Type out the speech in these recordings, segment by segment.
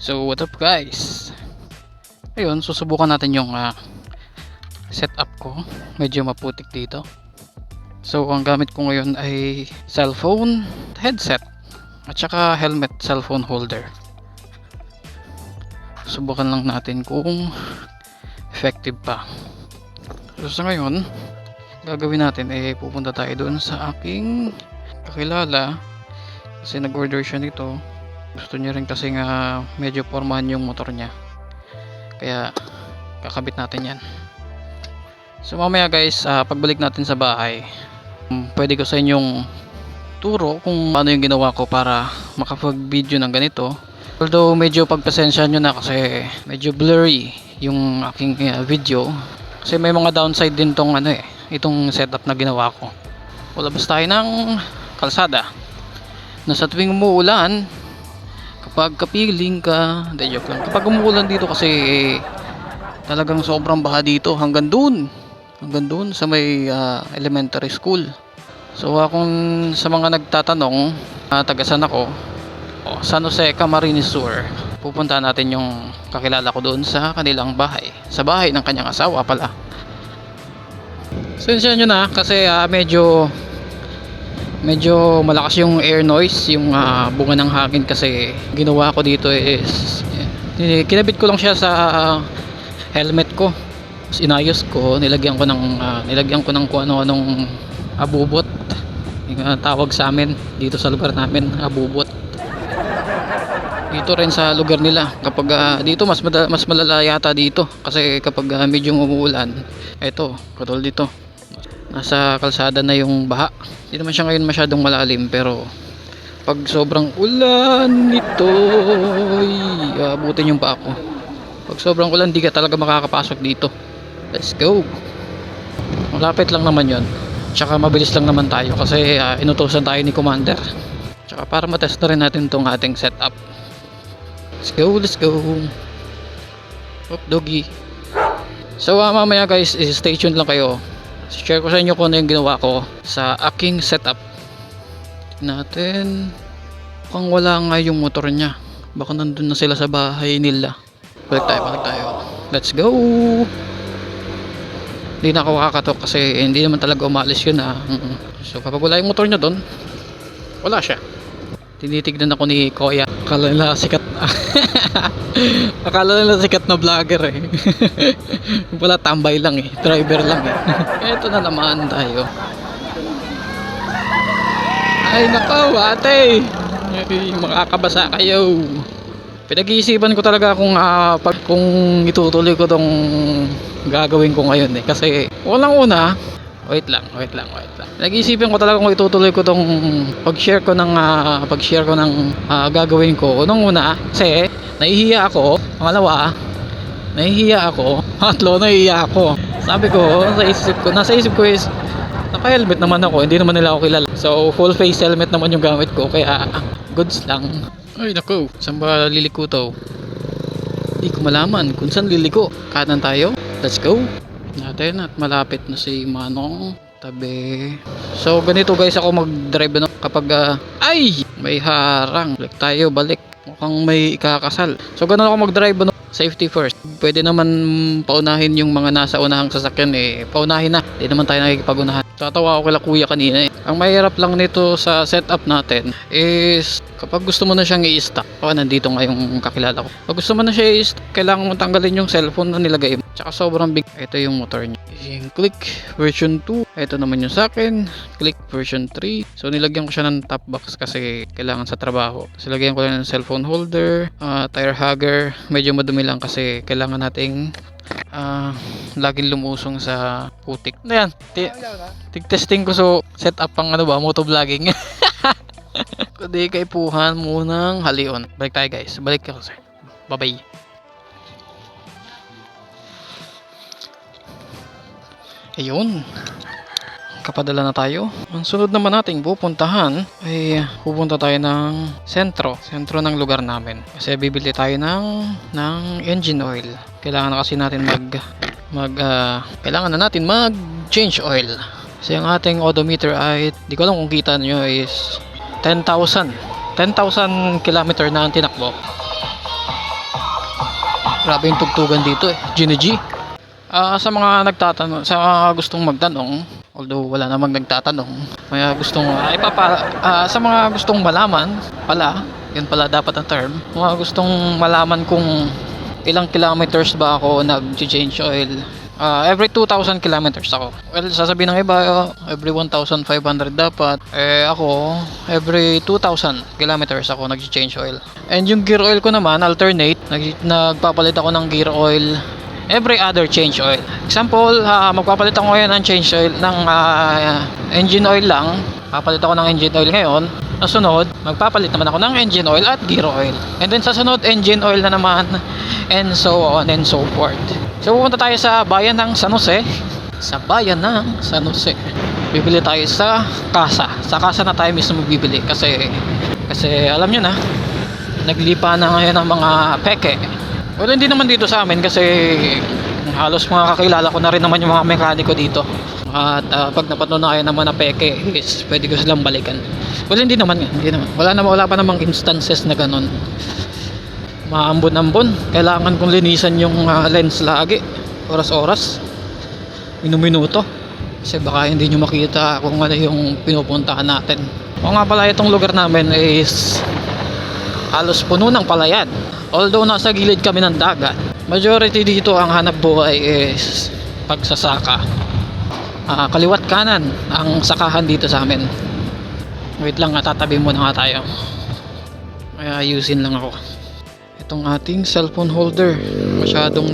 So what up guys, ayun susubukan natin yung setup ko. Medyo maputik dito. So ang gamit ko ngayon ay cellphone headset at saka helmet cellphone holder. Subukan lang natin kung effective pa. So sa ngayon gagawin natin ay pupunta tayo doon sa aking kakilala kasi nag-order siya nito. Gusto niya rin kasi nga medyo pormahan yung motor niya, kaya kakabit natin yan. So mamaya guys, pagbalik natin sa bahay, pwede ko sa inyong turo kung ano yung ginawa ko para makapag video ng ganito. Although medyo pagpasensya nyo na kasi medyo blurry yung aking video kasi may mga downside din tong itong setup na ginawa ko. Labas tayo ng kalsada na sa tuwing umuulan, kapag kapiling ka, joke lang. Kapag umuulan dito kasi talagang sobrang baha dito hanggang doon sa may elementary school. So kung sa mga nagtatanong, tagasan ako, San Jose Camarines Sur. Pupunta natin yung kakilala ko doon sa kanilang bahay, sa bahay ng kanyang asawa pala. Sensya nyo na kasi medyo malakas yung air noise, yung bunga ng hangin kasi ginawa ko dito is kinabit ko lang siya sa helmet ko. Tapos inayos ko, nilagyan ko ng kung ano-anong abubot. Yung tawag sa amin dito sa lugar namin, abubot. Dito rin sa lugar nila kapag dito mas malala yata dito kasi kapag medyo umuulan, eto katulad dito nasa kalsada na yung baha. Hindi naman siya ngayon masyadong malalim, pero pag sobrang ulan nito abutin yung paa ko. Pag sobrang ulan di ka talaga makakapasok dito. Let's go. Malapit lang naman yon, tsaka mabilis lang naman tayo kasi inutusan tayo ni Commander, tsaka para matest na rin natin tong ating setup. Let's go. Hop doggy. So mamaya guys, stay tuned lang kayo. Share ko sa inyo kung ano yung ginawa ko sa aking setup. Natin mukhang wala nga yung motor niya, baka nandun na sila sa bahay nila. Balik tayo. Let's go. Hindi na ako kakatok kasi hindi naman talaga umalis yun So kapag wala yung motor niya doon, wala siya. Tinitignan ako ni Koya, akala nila sikat na vlogger wala, tambay lang driver lang Eto na naman tayo. Ay nakaw ate, makakabasa kayo. Pinag-iisipan ko talaga kung itutuloy ko tong gagawin ko ngayon kasi unang-una, wait lang. Nag-iisipin ko talaga kung itutuloy ko tong pag-share ko ng gagawin ko. Unang-una, kasi nahihiya ako. Pangalawa, nahihiya ako. Pangatlo, nahihiya ako. Sabi ko, nasa isip ko is naka-helmet naman ako, hindi naman nila ako kilala. So, full face helmet naman yung gamit ko, kaya goods lang. Ay naku, saan ba liliko to? Hindi ko malaman kung saan liliko. Kanan tayo, let's go natin at malapit na si Manong tabi. So ganito guys ako mag-drive kapag ay may harang. Balik, mukhang may ikakasal. So ganun ako mag-drive safety first. Pwede naman paunahin yung mga nasa unahang sasakyan paunahin na, hindi naman tayo nakikipag-unahan. Tatawa ako kila kuya kanina Ang mahirap lang nito sa setup natin is kapag gusto mo na siyang i-stop. Nandito nga yung kakilala ko. Pag gusto mo na siya i-stop, kailangan mo tanggalin yung cellphone na nilagay mo. Tsaka sobrang big. Ito yung motor niya. Click version 2. Ito naman yung sa akin. Click version 3. So nilagyan ko siya ng top box kasi kailangan sa trabaho. So lagyan ko lang ng cellphone holder, tire hugger. Medyo madumi lang kasi kailangan nating laging lumusong sa putik. Ayan, tig-testing ko so setup pang motovlogging. Kundi kaipuhan munang halion. Balik tayo guys. Balik ako sir. Bye bye. Ayun. Kapadala na tayo. Ang sunod naman nating pupuntahan ay pupunta tayo ng sentro ng lugar namin. Kasi bibili tayo ng engine oil. Kailangan na kasi natin kailangan na natin mag-change oil. Kasi ang ating odometer ay, di ko alam kung kita nyo, is 10,000 kilometer na ang tinakbo. Grabe yung tugtugan dito eh. Gina G. Sa mga nagtatanong, sa mga gustong magtanong, although wala namang nagtatanong, may gustong sa mga gustong malaman pala, yun pala dapat ang term. Mga gustong malaman kung ilang kilometers ba ako nag-change oil. Every 2,000 kilometers ako. Well, sasabihin ng iba, every 1,500 dapat. Ako, every 2,000 kilometers ako nag-change oil. And yung gear oil ko naman, alternate. Nagpapalit ako ng gear oil every other change oil. Example, magpapalit ako ngayon ng change oil ng engine oil lang. Papalit ako ng engine oil ngayon. Nasunod, magpapalit naman ako ng engine oil at gear oil. And then sa sunod, engine oil na naman. And so on and so forth. So pupunta tayo sa bayan ng San Jose. Sa bayan ng San Jose. Bibili tayo sa kasa. Sa kasa na tayo mismo bibili. Kasi alam nyo na, naglipa na ngayon ang mga peke. Well, hindi naman dito sa amin kasi halos mga kakilala ko na rin naman yung mga mekaniko dito. At pag napatunayan naman na peke is pwede ko silang balikan. Well, hindi naman. Wala pa namang instances na ganun. Maambon-ambon. Kailangan kong linisan yung lens lagi. Oras-oras. Minuto. Kasi baka hindi nyo makita kung ano yung pinupuntahan natin. O nga pala itong lugar namin is halos puno ng palayan. Although nasa gilid kami ng dagat, majority dito ang hanap buhay is pagsasaka. Kaliwat kanan ang sakahan dito sa amin. Wait lang, tatabi muna nga tayo. Kaya ayusin lang ako. Itong ating cellphone holder masyadong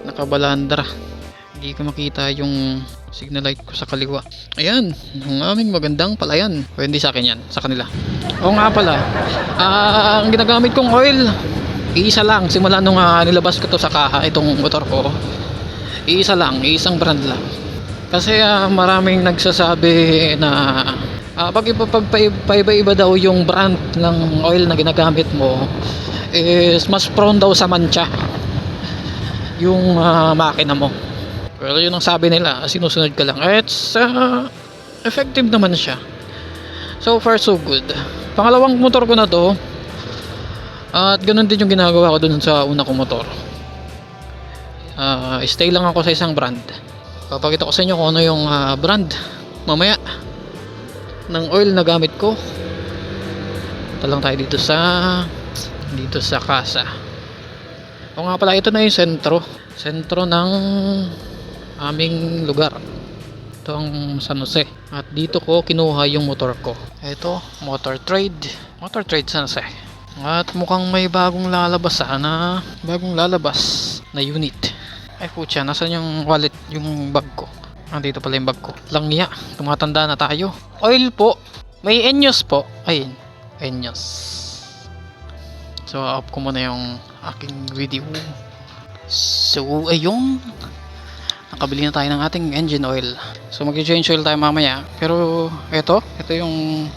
nakabalandra. Hindi ko makita yung signal light ko sa kaliwa. Ayan, ang aming magandang palayan. O hindi sa akin yan, sa kanila. Oo nga pala, ang ginagamit kong oil, iisa lang. Simula nung nilabas ko to sa kaha, itong motor ko, isang brand lang. Kasi maraming nagsasabi na pag iba-iba daw yung brand ng oil na ginagamit mo, is mas prone daw sa mancha yung makina mo. Well, yun ang sabi nila, sinusunod ka lang. It's effective naman siya. So far so good. Pangalawang motor ko na to. At ganun din yung ginagawa ko dun sa una kong motor. Stay lang ako sa isang brand. Papakita ko sa inyo kung ano yung brand mamaya ng oil na gamit ko. Talang tayo dito sa kasa. O nga pala, ito na yung sentro ng aming lugar. Ito ang San Jose. At dito ko kinuha yung motor ko. Ito, Motor Trade San Jose. At mukhang may bagong lalabas na unit. Ay putya, nasan yung wallet, yung bag ko? Dito pala yung bag ko. Langya, tumatanda na tayo. Oil po, may Enyos po. Ayun, Enyos. So off ko muna yung aking video. So ayun, nakabili na tayo ng ating engine oil. So mag-change oil tayo mamaya. Pero ito yung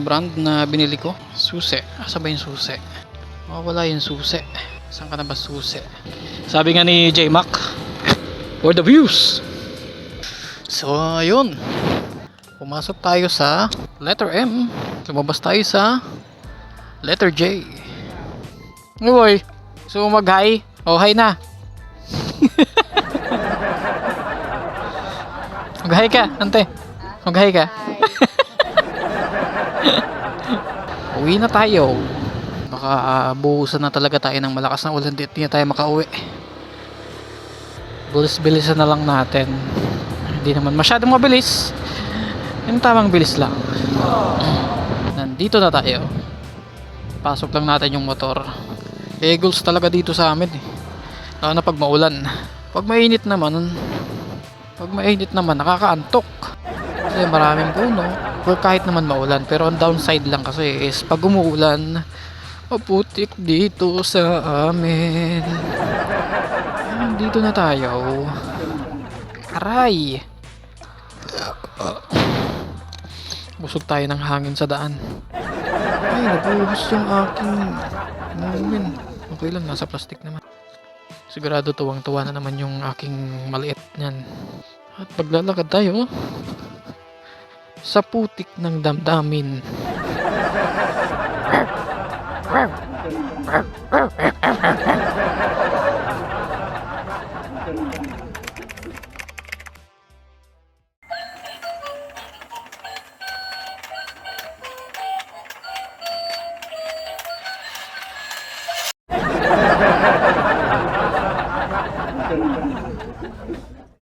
brand na binili ko. Susi. Asa ba yung susi? Wala yung susi. Saan ka na ba susi? Sabi nga ni J-Mac, for the views. So ayun, pumasok tayo sa letter M. Lumabas tayo sa letter J. Uy, so mag-hi? Hi na. Mag-hi ka, ante. Mag-hi ka. Uwi na tayo. Baka buhusan na talaga tayo ng malakas na ulan. Hindi na tayo makauwi. Bilis-bilisan na lang natin. Hindi naman masyadong mabilis. Yung tamang bilis lang. Nandito na tayo. Pasok lang natin yung motor. Eagles talaga dito sa amin eh. Lalo na pag maulan. Pag mainit naman nakakaantok. Kasi maraming puno. Or kahit naman maulan. Pero ang downside lang kasi is pag umuulan, maputik dito sa amin. Dito na tayo. Aray! Busog tayo ng hangin sa daan. Ay, nabuhos yung aking namin. Okay lang, nasa plastic naman. Sigurado tuwang-tuwa na naman yung aking maliit niyan. At paglalakad tayo sa putik ng damdamin.